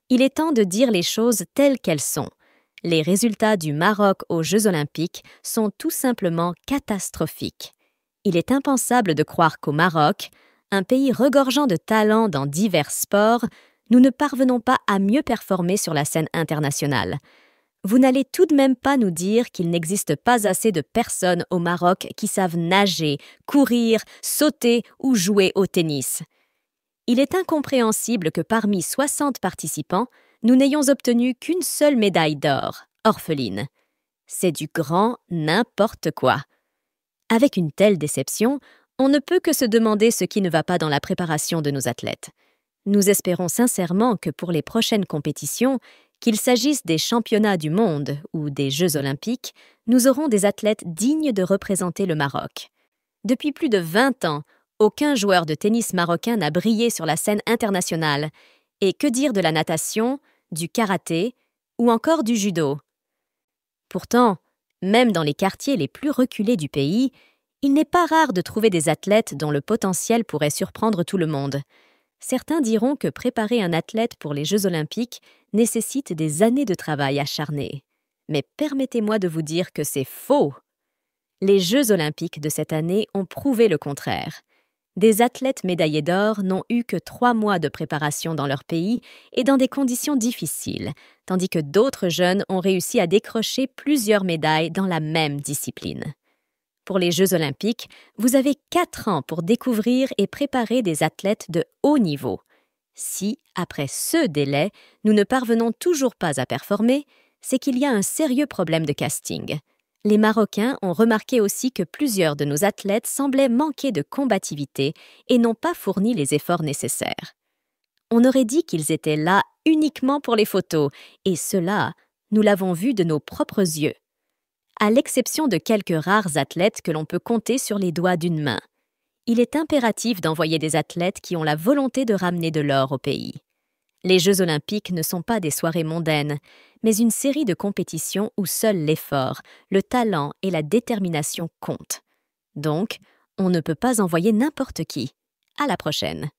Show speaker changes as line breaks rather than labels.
Il est temps de dire les choses telles qu'elles sont. Les résultats du Maroc aux Jeux olympiques sont tout simplement catastrophiques. Il est impensable de croire qu'au Maroc, un pays regorgeant de talents dans divers sports, nous ne parvenons pas à mieux performer sur la scène internationale. Vous n'allez tout de même pas nous dire qu'il n'existe pas assez de personnes au Maroc qui savent nager, courir, sauter ou jouer au tennis. Il est incompréhensible que parmi 60 participants, nous n'ayons obtenu qu'une seule médaille d'or, orpheline. C'est du grand n'importe quoi. Avec une telle déception, on ne peut que se demander ce qui ne va pas dans la préparation de nos athlètes. Nous espérons sincèrement que pour les prochaines compétitions, qu'il s'agisse des championnats du monde ou des Jeux olympiques, nous aurons des athlètes dignes de représenter le Maroc. Depuis plus de 20 ans, aucun joueur de tennis marocain n'a brillé sur la scène internationale. Et que dire de la natation, du karaté ou encore du judo? Pourtant, même dans les quartiers les plus reculés du pays, il n'est pas rare de trouver des athlètes dont le potentiel pourrait surprendre tout le monde. Certains diront que préparer un athlète pour les Jeux olympiques nécessite des années de travail acharné. Mais permettez-moi de vous dire que c'est faux. Les Jeux olympiques de cette année ont prouvé le contraire. Des athlètes médaillés d'or n'ont eu que 3 mois de préparation dans leur pays et dans des conditions difficiles, tandis que d'autres jeunes ont réussi à décrocher plusieurs médailles dans la même discipline. Pour les Jeux olympiques, vous avez 4 ans pour découvrir et préparer des athlètes de haut niveau. Si, après ce délai, nous ne parvenons toujours pas à performer, c'est qu'il y a un sérieux problème de casting. Les Marocains ont remarqué aussi que plusieurs de nos athlètes semblaient manquer de combativité et n'ont pas fourni les efforts nécessaires. On aurait dit qu'ils étaient là uniquement pour les photos, et cela, nous l'avons vu de nos propres yeux. À l'exception de quelques rares athlètes que l'on peut compter sur les doigts d'une main. Il est impératif d'envoyer des athlètes qui ont la volonté de ramener de l'or au pays. Les Jeux olympiques ne sont pas des soirées mondaines, mais une série de compétitions où seul l'effort, le talent et la détermination comptent. Donc, on ne peut pas envoyer n'importe qui. À la prochaine.